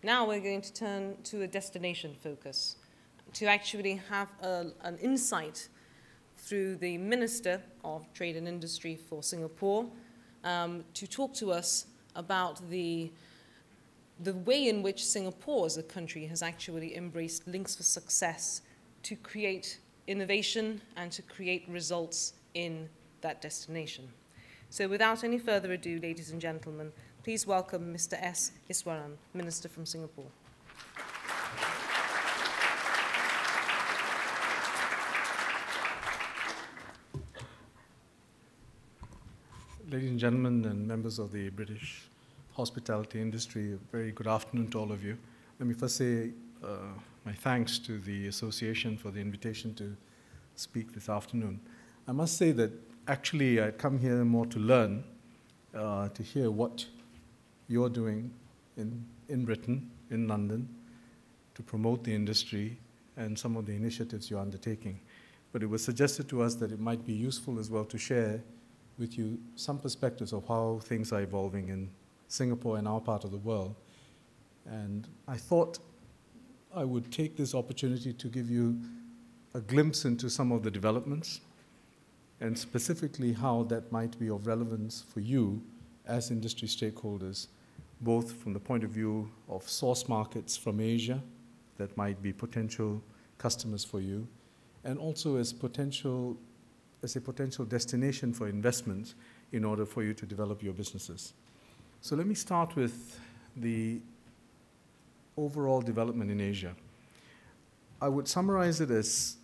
Now we're going to turn to a destination focus, to actually have an insight through the Minister of Trade and Industry for Singapore to talk to us about the way in which Singapore as a country has actually embraced links for success to create innovation and to create results in that destination. So without any further ado, ladies and gentlemen, please welcome Mr. S Iswaran, Minister from Singapore. Ladies and gentlemen and members of the British hospitality industry, a very good afternoon to all of you. Let me first say my thanks to the association for the invitation to speak this afternoon. I must say that actually I come here more to learn, to hear what you're doing in Britain, in London, to promote the industry and some of the initiatives you're undertaking. But it was suggested to us that it might be useful as well to share with you some perspectives of how things are evolving in Singapore and our part of the world. And I thought I would take this opportunity to give you a glimpse into some of the developments and specifically how that might be of relevance for you as industry stakeholders, both from the point of view of source markets from Asia that might be potential customers for you, and also as a potential destination for investments in order for you to develop your businesses. So let me start with the overall development in Asia. I would summarize it as,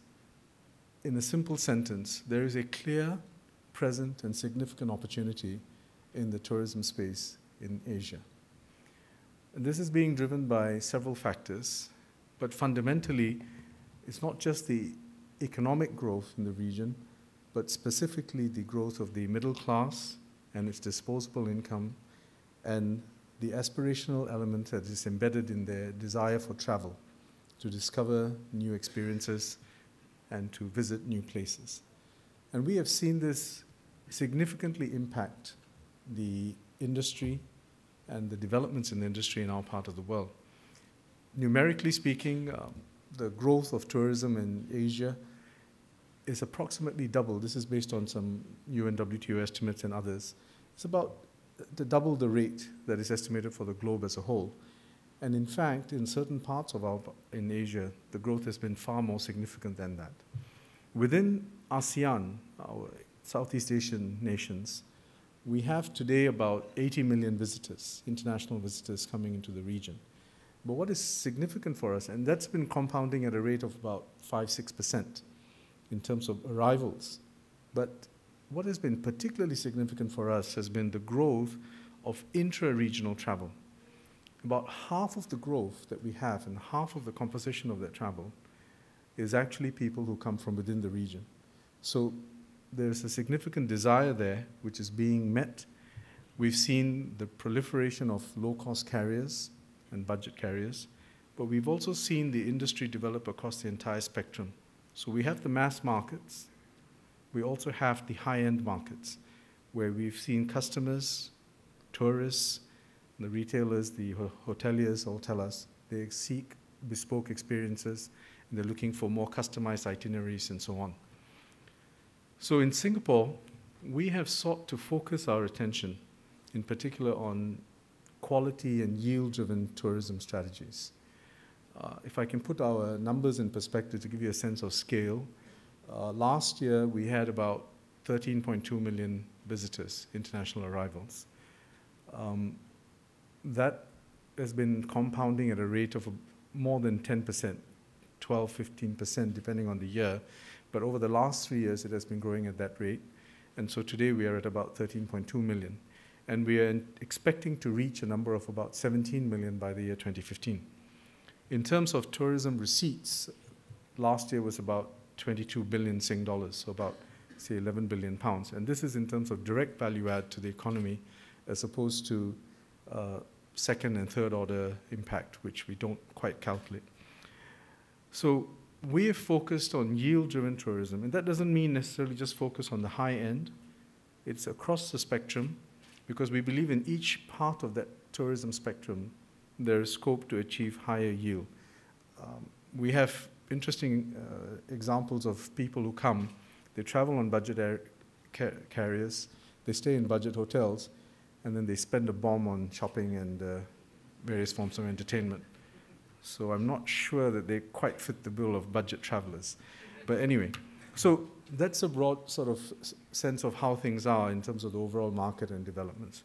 in a simple sentence, there is a clear, present, and significant opportunity in the tourism space in Asia. And this is being driven by several factors, but fundamentally, it's not just the economic growth in the region, but specifically the growth of the middle class and its disposable income and the aspirational element that is embedded in their desire for travel, to discover new experiences and to visit new places. And we have seen this significantly impact the industry and the developments in the industry in our part of the world. Numerically speaking, the growth of tourism in Asia is approximately double. This is based on some UN WTO estimates and others. It's about double the rate that is estimated for the globe as a whole. And in fact, in certain parts of in Asia, the growth has been far more significant than that. Within ASEAN, our Southeast Asian nations, we have today about 80 million visitors, international visitors coming into the region. But what is significant for us, and that's been compounding at a rate of about 5–6% in terms of arrivals. But what has been particularly significant for us has been the growth of intra-regional travel. About half of the growth that we have and half of the composition of that travel is actually people who come from within the region. So there's a significant desire there which is being met. We've seen the proliferation of low-cost carriers and budget carriers, but we've also seen the industry develop across the entire spectrum. So we have the mass markets. We also have the high-end markets where we've seen customers, tourists, the retailers, the hoteliers all tell us they seek bespoke experiences and they're looking for more customized itineraries and so on. So in Singapore, we have sought to focus our attention in particular on quality and yield-driven tourism strategies. If I can put our numbers in perspective to give you a sense of scale, last year we had about 13.2 million visitors, international arrivals. That has been compounding at a rate of more than 10%, 12–15% depending on the year. But over the last 3 years it has been growing at that rate. And so today we are at about 13.2 million. And we are expecting to reach a number of about 17 million by the year 2015. In terms of tourism receipts, last year was about 22 billion Sing dollars, so about, say, 11 billion pounds. And this is in terms of direct value add to the economy as opposed to second and third order impact, which we don't quite calculate. So we have focused on yield-driven tourism, and that doesn't mean necessarily just focus on the high end. It's across the spectrum, because we believe in each part of that tourism spectrum, there is scope to achieve higher yield. We have interesting examples of people who come, they travel on budget carriers, they stay in budget hotels, and then they spend a bomb on shopping and various forms of entertainment. So I'm not sure that they quite fit the bill of budget travelers. But anyway, so that's a broad sort of sense of how things are in terms of the overall market and developments.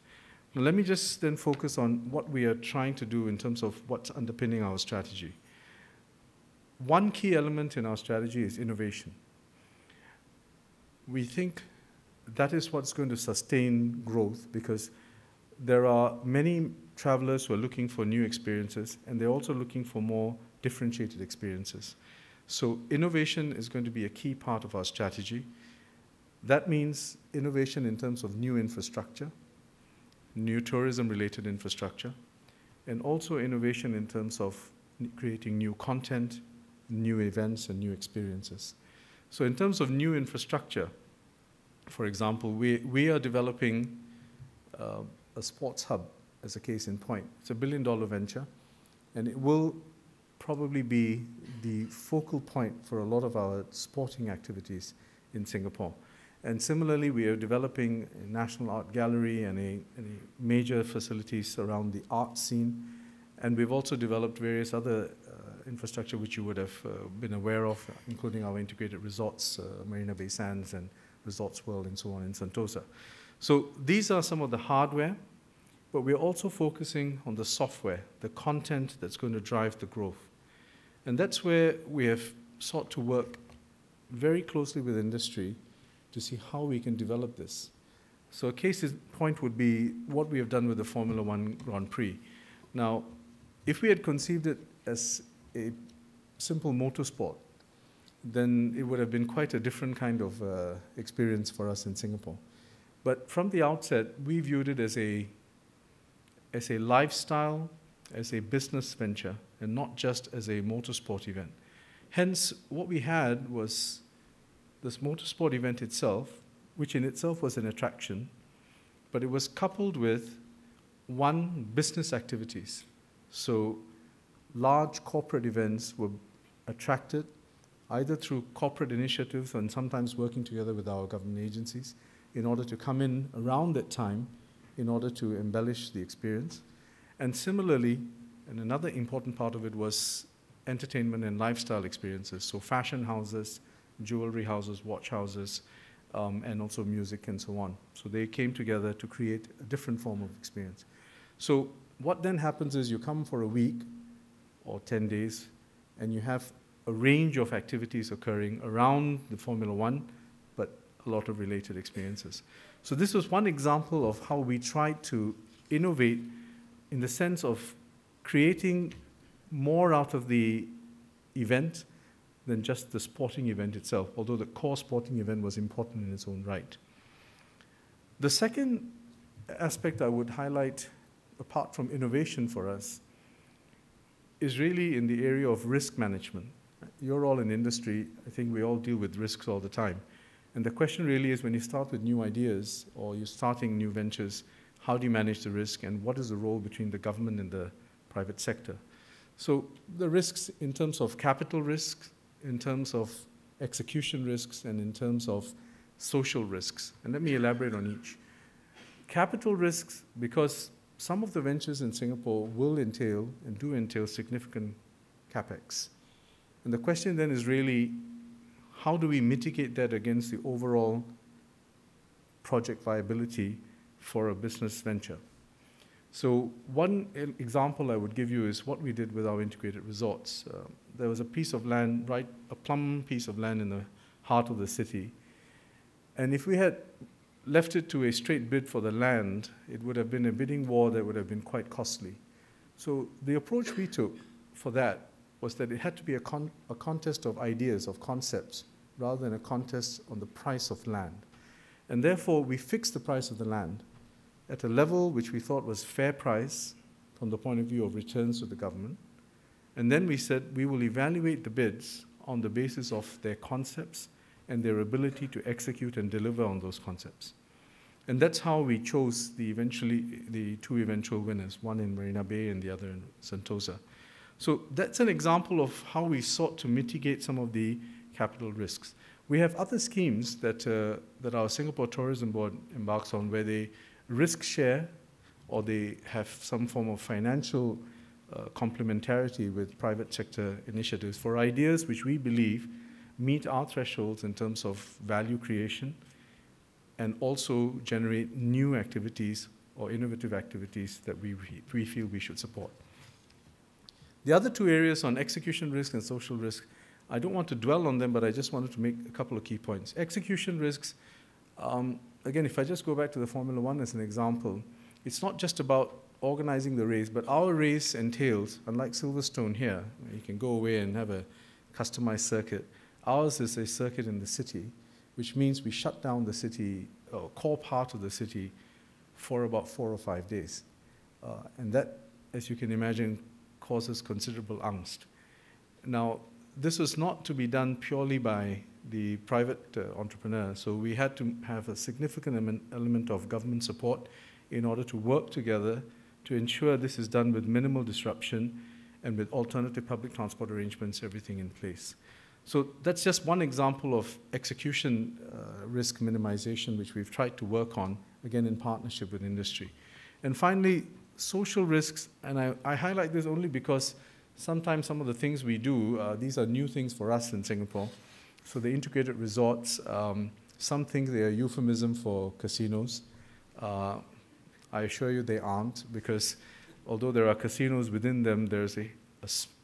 Now let me just then focus on what we are trying to do in terms of what's underpinning our strategy. One key element in our strategy is innovation. We think that is what's going to sustain growth, because there are many travelers who are looking for new experiences, and they're also looking for more differentiated experiences. So innovation is going to be a key part of our strategy. That means innovation in terms of new infrastructure, new tourism-related infrastructure, and also innovation in terms of creating new content, new events, and new experiences. So in terms of new infrastructure, for example, we are developing a sports hub as a case in point. It's a $1 billion venture, and it will probably be the focal point for a lot of our sporting activities in Singapore. And similarly, we are developing a National Art Gallery and a major facilities around the art scene. And we've also developed various other infrastructure which you would have been aware of, including our integrated resorts, Marina Bay Sands and Resorts World and so on in Sentosa. So these are some of the hardware, but we're also focusing on the software, the content that's going to drive the growth. And that's where we have sought to work very closely with industry to see how we can develop this. So a case in point would be what we have done with the Formula One Grand Prix. Now, if we had conceived it as a simple motorsport, then it would have been quite a different kind of experience for us in Singapore. But from the outset, we viewed it as a lifestyle, as a business venture, and not just as a motorsport event. Hence, what we had was this motorsport event itself, which in itself was an attraction, but it was coupled with one, business activities. So large corporate events were attracted either through corporate initiatives and sometimes working together with our government agencies in order to come in around that time in order to embellish the experience. And similarly, and another important part of it was entertainment and lifestyle experiences. So fashion houses, jewelry houses, watch houses, and also music and so on. So they came together to create a different form of experience. So what then happens is you come for a week or 10 days, and you have a range of activities occurring around the Formula One, but a lot of related experiences. So this was one example of how we tried to innovate in the sense of creating more out of the event than just the sporting event itself, although the core sporting event was important in its own right. The second aspect I would highlight, apart from innovation for us, is really in the area of risk management. You're all in industry. I think we all deal with risks all the time. And the question really is, when you start with new ideas or you're starting new ventures, how do you manage the risk, and what is the role between the government and the private sector? So the risks in terms of capital risks, in terms of execution risks, and in terms of social risks. And let me elaborate on each. Capital risks, because some of the ventures in Singapore will entail and do entail significant capex. And the question then is really, how do we mitigate that against the overall project viability for a business venture? So one example I would give you is what we did with our integrated resorts. There was a piece of land, a plum piece of land in the heart of the city. And if we had left it to a straight bid for the land, it would have been a bidding war that would have been quite costly. So the approach we took for that was that it had to be a contest of ideas, of concepts, rather than a contest on the price of land. And therefore, we fixed the price of the land at a level which we thought was fair price from the point of view of returns to the government. And then we said we will evaluate the bids on the basis of their concepts and their ability to execute and deliver on those concepts. And that's how we chose the two eventual winners, one in Marina Bay and the other in Sentosa. So that's an example of how we sought to mitigate some of the capital risks. We have other schemes that our Singapore Tourism Board embarks on, where they risk share or they have some form of financial complementarity with private sector initiatives for ideas which we believe meet our thresholds in terms of value creation and also generate new activities or innovative activities that we feel we should support. The other two areas on execution risk and social risk, I don't want to dwell on them, but I just wanted to make a couple of key points. Execution risks, again, if I just go back to the Formula One as an example, it's not just about organizing the race, but our race entails, unlike Silverstone here, where you can go away and have a customized circuit, ours is a circuit in the city, which means we shut down the city, or core part of the city, for about 4 or 5 days. And that, as you can imagine, causes considerable angst. Now, this was not to be done purely by the private entrepreneur, so we had to have a significant element of government support in order to work together to ensure this is done with minimal disruption and with alternative public transport arrangements, everything in place. So that's just one example of execution risk minimization, which we've tried to work on, again, in partnership with industry. And finally, social risks, and I highlight this only because sometimes some of the things we do, these are new things for us in Singapore. So the integrated resorts, some think they are euphemism for casinos. I assure you they aren't, because although there are casinos within them, there's a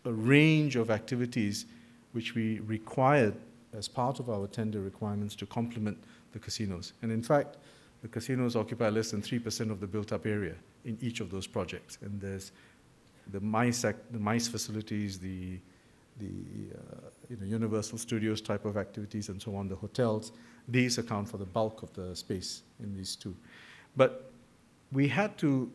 range of activities which we required as part of our tender requirements to complement the casinos. And in fact, the casinos occupy less than 3% of the built-up area in each of those projects. And there's the MICE facilities, the Universal Studios type of activities and so on, the hotels. These account for the bulk of the space in these two. But we had to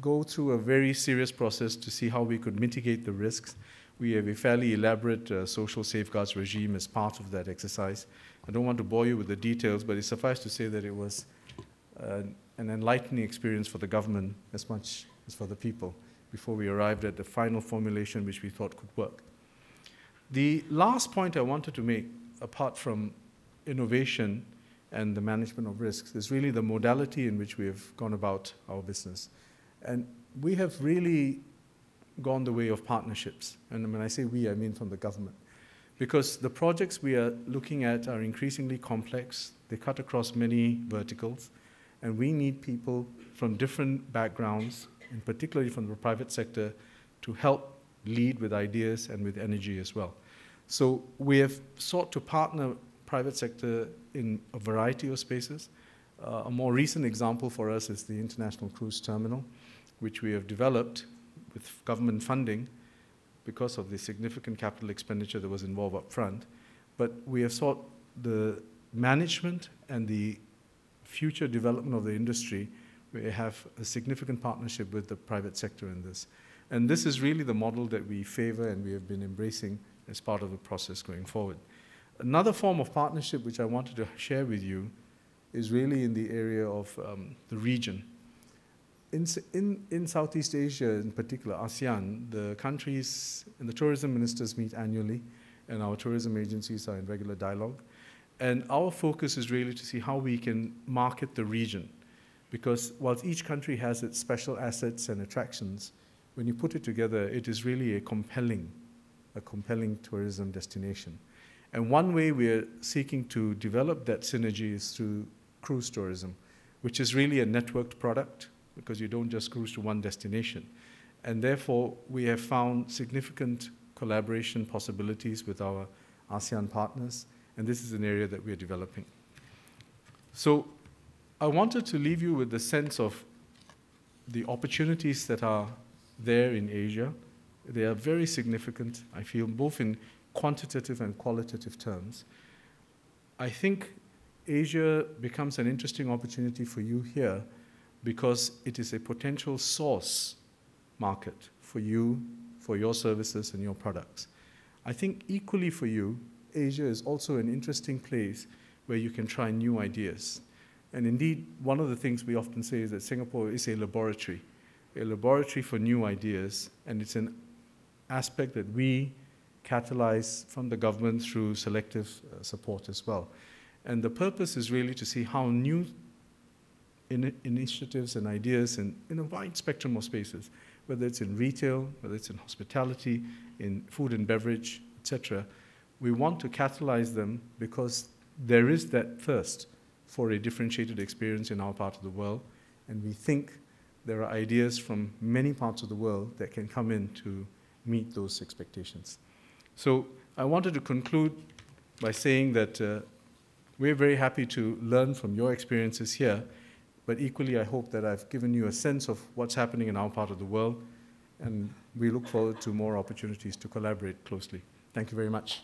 go through a very serious process to see how we could mitigate the risks. We have a fairly elaborate social safeguards regime as part of that exercise. I don't want to bore you with the details, but it suffices to say that it was an enlightening experience for the government as much as for the people before we arrived at the final formulation which we thought could work. The last point I wanted to make, apart from innovation and the management of risks, is really the modality in which we have gone about our business. And we have really gone the way of partnerships. And when I say we, I mean from the government. Because the projects we are looking at are increasingly complex. They cut across many verticals. And we need people from different backgrounds, and particularly from the private sector, to help lead with ideas and with energy as well. So we have sought to partner private sector in a variety of spaces. A more recent example for us is the International Cruise Terminal, which we have developed with government funding because of the significant capital expenditure that was involved up front. But we have sought the management and the future development of the industry. We have a significant partnership with the private sector in this. And this is really the model that we favor and we have been embracing as part of the process going forward. Another form of partnership which I wanted to share with you is really in the area of the region. In Southeast Asia, in particular ASEAN, the countries and the tourism ministers meet annually, and our tourism agencies are in regular dialogue. And our focus is really to see how we can market the region. Because whilst each country has its special assets and attractions, when you put it together, it is really a compelling tourism destination. And one way we are seeking to develop that synergy is through cruise tourism, which is really a networked product, because you don't just cruise to one destination. And therefore, we have found significant collaboration possibilities with our ASEAN partners, and this is an area that we are developing. So I wanted to leave you with the sense of the opportunities that are there in Asia. They are very significant, I feel, both in quantitative and qualitative terms. I think Asia becomes an interesting opportunity for you here because it is a potential source market for you, for your services and your products. I think equally for you, Asia is also an interesting place where you can try new ideas. And indeed, one of the things we often say is that Singapore is a laboratory for new ideas, and it's an aspect that we catalyze from the government through selective support as well. And the purpose is really to see how new initiatives and ideas in a wide spectrum of spaces, whether it's in retail, whether it's in hospitality, in food and beverage, etc., we want to catalyze them because there is that thirst for a differentiated experience in our part of the world, and we think there are ideas from many parts of the world that can come in to meet those expectations. So I wanted to conclude by saying that we're very happy to learn from your experiences here, but equally I hope that I've given you a sense of what's happening in our part of the world, and we look forward to more opportunities to collaborate closely. Thank you very much.